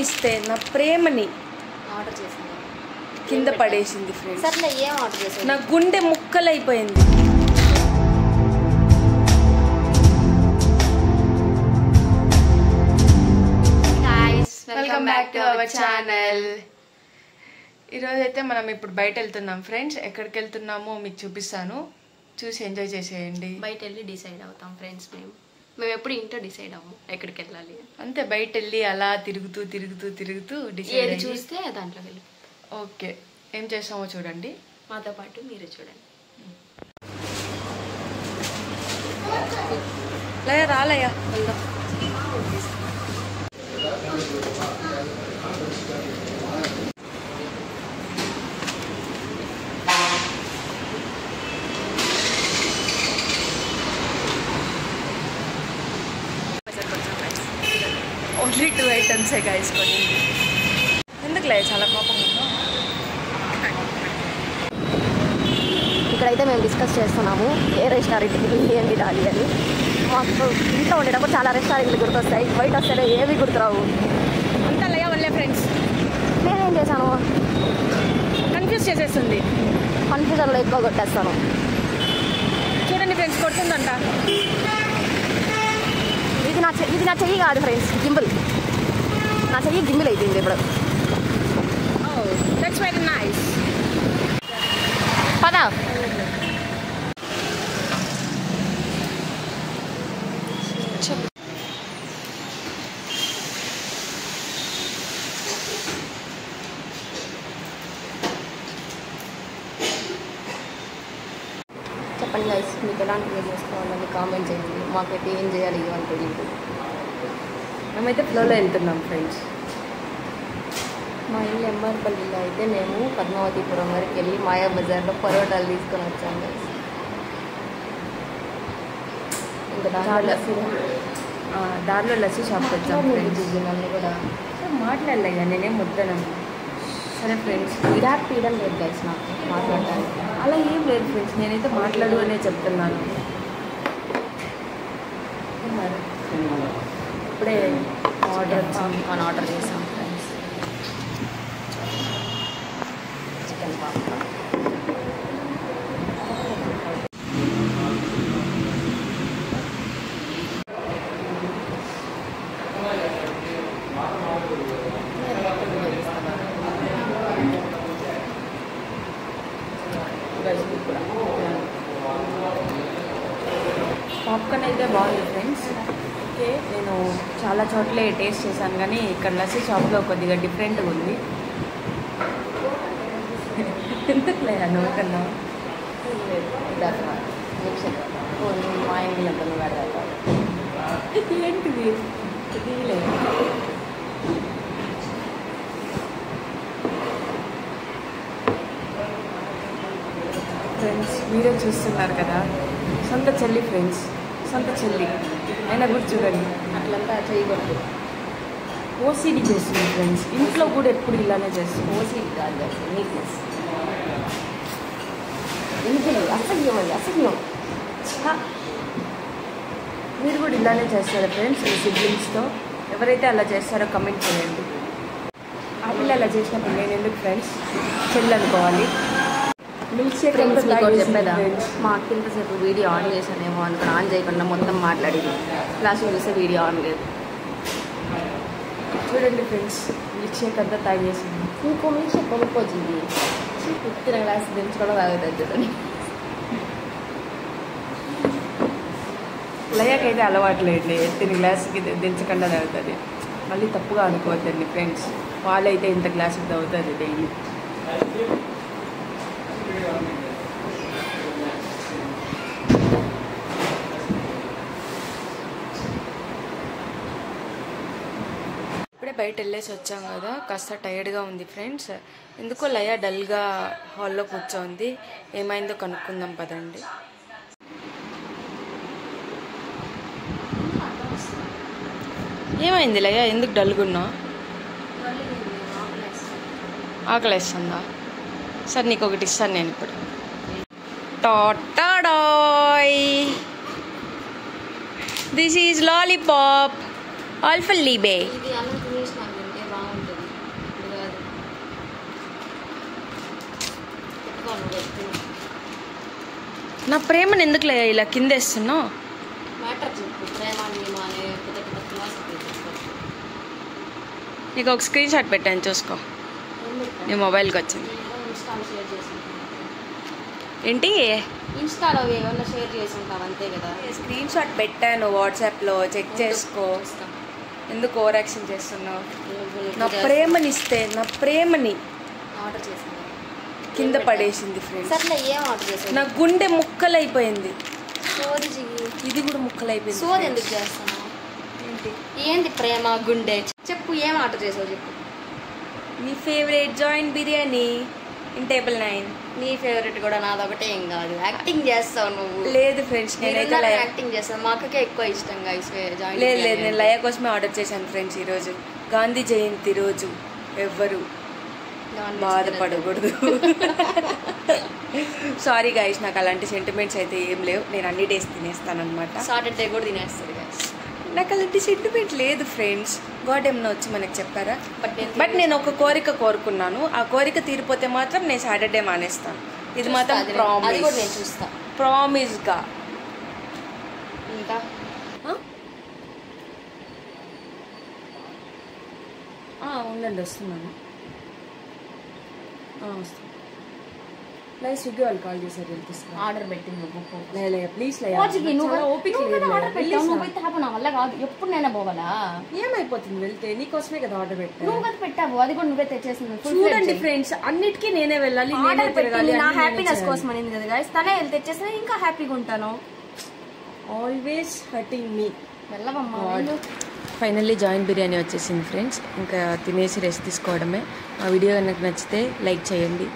ఇస్తే నా ప్రేమని ఆర్డర్ చేసింది కింద పడేసింది ఫ్రెండ్స్. సర్లే ఏం ఆర్డర్ చేసింది? నా గుండె ముక్కలైపోయింది. Welcome back to our channel. ఈరోజైతే మనం ఇప్పుడు బయట వెళ్తున్నాం ఫ్రెండ్స్. ఎక్కడికి వెళ్తున్నామో మీకు చూపిస్తాను, చూసి ఎంజాయ్ చేసేయండి. బయట వెళ్ళి డిసైడ్ అవుతాం ఫ్రెండ్స్. మేము ఎప్పుడు ఇంట్లో డిసైడ్ అవ్వము ఎక్కడికి వెళ్ళాలి అంతే. బయట వెళ్ళి అలా తిరుగుతూ డిసైడ్ చూస్తే దాంట్లో వెళ్ళి. ఓకే, ఏం చేస్తామో చూడండి, మాతో పాటు మీరు చూడండి. లయ రాలయ్యా, వెళ్దాం. ఓన్లీ 2 items గైస్ కొని. ఎందుకు లే చాలా కోపం ఉందా? ఇక్కడైతే మేము డిస్కస్ చేస్తున్నాము ఏ రెస్టారెంట్కి ఏంటి డాలి అని. మాకు ఇంట్లో ఉండేటప్పుడు చాలా రెస్టారెంట్లు గుర్తొస్తాయి, బయట వస్తేనే ఏవి గుర్తురావు. అంతా లయ వల్లే ఫ్రెండ్స్. నేనేం చేశాను? కన్ఫ్యూజ్ చేసేస్తుంది. కన్ఫ్యూజన్లో ఎక్కువ కొట్టేస్తాను. చూడండి ఫ్రెండ్స్, కొడుతుందంట. ఇది నా చెయ్యి కాదు ఫ్రెండ్స్, గింబుల్. నా చెయ్యి గింబుల్ అయిపోయింది ఇప్పుడు. That's very nice. పదా చెప్పండి గైస్, మీకు ఎలాంటి వీడియోస్ కావాలని కామెంట్ చేయండి. మాకైతే ఏం చేయాలి ఇవన్నీ తెలియదు. మేమైతే ఫ్లోలో వెళ్తున్నాం ఫ్రెండ్స్. మా ఇల్లు ఎంఆర్పల్లిలో అయితే మేము పద్మావతిపురం వరకు వెళ్ళి మాయా బజార్లో పరోటాలు తీసుకొని వచ్చాము గైస్. ఇంకా దారిలో లస్సీ షాప్కి వచ్చాం ఫ్రెండ్స్. నన్ను కూడా మాట్లాడలేగా, నేనేం వద్దను. సరే ఫ్రెండ్స్, గ్యాప్ తీయడం లేదు గైస్ నాకు మాట్లాడడానికి. అలా ఏం లేదు ఫ్రెండ్స్, నేనైతే మాట్లాడు అనే చెప్తున్నాను. ఇప్పుడే ఆర్డర్ చేసాం ఫ్రెండ్స్. Chicken popcorn. పాప్కార్న్ అయితే బాగుంది ఫ్రెండ్స్. ఓకే, నేను చాలా చోట్లే టేస్ట్ చేశాను, కానీ ఇక్కడ లస్సీ షాప్లో కొద్దిగా డిఫరెంట్గా ఉంది. ఎందుకు లేదా నవ్వుకన్నా? మా ఇంట్లో ఎంత పెడతారు ఏంటిది? లేదు ఫ్రెండ్స్, మీరే చూస్తున్నారు కదా, సొంత చెల్లి ఫ్రెండ్స్, సొంత చెల్లి అయినా కూడా చూడండి అట్లంతా చేయకూడదు. ఓసీడీ చేస్తుంది ఫ్రెండ్స్. ఇంట్లో కూడా ఎప్పుడు ఇలానే చేస్తుంది. ఓసీడీ కాదు, నీట్నెస్. ఎందుకు అసహ్యం అది, అసహ్యం. మీరు కూడా ఇలానే చేస్తారా ఫ్రెండ్స్ మీ సిబ్లింగ్స్తో? ఎవరైతే అలా చేస్తారో కమెంట్ చేయండి. ఆ పిల్ల అలా చేసినప్పుడు నేను ఎందుకు ఫ్రెండ్స్ చెల్లి అనుకోవాలి? మిల్క్ షేక్ చెప్పేదా, మా అక్క ఇంతసేపు వీడియో ఆన్ చేశానేమో అనుకుని ఆన్ చేయకుండా మొత్తం మాట్లాడింది. క్లాసులో చూస్తే వీడియో ఆన్ లేదు. చూడండి ఫ్రెండ్స్, మిల్క్ షేక్ అంతా తాగేసింది. ఇంకో మిల్క్ షేక్ కొనుక్కోవచ్చింది. పుట్టిన గ్లాస్ దించుకోవడం తాగుతుంది చూడండి. లయకైతే అలవాట్లేండి, ఎత్తిన గ్లాసుకి దించకుండా తాగుతుంది. మళ్ళీ తప్పుగా అనుకోవద్దండి ఫ్రెండ్స్, వాళ్ళైతే ఇంత గ్లాసుకి తాగుతుంది డైలీ. ఇప్పుడే బయట వెళ్ళేసి వచ్చాం కదా, కాస్త టైర్డ్గా ఉంది ఫ్రెండ్స్. ఎందుకో లయ డల్గా హాల్లో కూర్చోంది. ఏమైందో కనుక్కుందాం పదండి. ఏమైంది లయ, ఎందుకు డల్గున్నా? ఆకలేస్తుందా? సరే నీకు ఒకటి ఇస్తాను నేను ఇప్పుడు. టాటాడాయ్, this is lollipop all for లీబే. ఇది అన్నం తినేసినాక తింటే బాగుంటుంది. నా ప్రేమను ఎందుకు ఇలా కింద వేస్తున్నావు? మ్యాటర్ చెప్పు. ప్రేమ అనే నీకు ఒక స్క్రీన్ షాట్ పెట్టాను చూసుకో. నీ మొబైల్కి వచ్చింది. ఇన్స్టాలో షేర్ చేసి ఏంటి? ఇన్స్టాలో ఏమన్నా షేర్ చేసి ఉంటావు అంతే కదా. స్క్రీన్ షాట్ పెట్టాను వాట్సాప్లో, చెక్ చేసుకో. ఎందుకు ఓవర్ యాక్షన్ చేస్తున్నావు? నా ప్రేమని ఇస్తే నా ప్రేమని ఆర్డర్ చేసింది కింద పడేసింది ఫ్రెండ్స్. సర్లే ఏం ఆర్డర్ చేసావు? నా గుండె ముక్కలైపోయింది. సోది ఇది కూడా ముక్కలైపోయింది. సోది ఎందుకు చేస్తున్నావు? ఏంటి ప్రేమ గుండె? చెప్పు ఏం ఆర్డర్ చేసావు చెప్పు. నీ favourite joint biryani in table 9. నీ ఫేవరెట్ కూడా నాదొకటే ఏం కాదు. యాక్టింగ్ చేస్తావు నువ్వు. లేదు ఫ్రెండ్స్, నేనైతే యాక్టింగ్ చేస్తాను. మా అక్కకే ఎక్కువ ఇష్టంగా జాయింట్. లేదు నేను లయ కోసమే ఆర్డర్ చేశాను ఫ్రెండ్స్. ఈరోజు గాంధీ జయంతి రోజు ఎవ్వరు బాధపడకూడదు. సారీ గైస్, నాకు అలాంటి సెంటిమెంట్స్ అయితే ఏం లేవు. నేను అన్ని డేస్ తినేస్తాను అనమాట. సాటర్డే కూడా తినేస్తుంది గైస్. నాకు అలాంటి సెంటిమెంట్ లేదు ఫ్రెండ్స్. గాడ్ ఏమన్నా వచ్చి మనకు చెప్పారా? బట్ నేను ఒక కోరిక కోరుకున్నాను. ఆ కోరిక తీరిపోతే మాత్రం నేను సాటర్డే మానేస్తాను. ఇది మాత్రం ప్రామిస్. ప్రామిస్గా. ఇంకా ఉండండి, వస్తున్నాను. స్విగ్గీ వాళ్ళు కాల్ చేశారు. ఆర్డర్ పెట్టింది ప్లీజ్ నా వల్ల కాదు. ఎప్పుడు నేనే పోవాలా? ఏమైపోతుంది వెళ్తే? నీకోసమే కదా ఆర్డర్ పెట్టాను. నువ్వు కదా పెట్టావు, అది కూడా నువ్వే తెచ్చేసింది. చూడండి ఫ్రెండ్స్, అన్నిటికీ నేనే వెళ్ళాలి. నా హ్యాపీనెస్ కోసం అనేది కదా గైస్. తనే వెళ్ళి తెచ్చేస్తే ఇంకా హ్యాపీగా ఉంటాను. Always hurting me. వెళ్ళవమ్మా. ఫైనల్లీ జాయింట్ బిర్యానీ వచ్చేసింది ఫ్రెండ్స్. ఇంకా తినేసి రెస్ట్ తీసుకోవడమే. ఆ వీడియో కనుక నచ్చితే లైక్ చేయండి.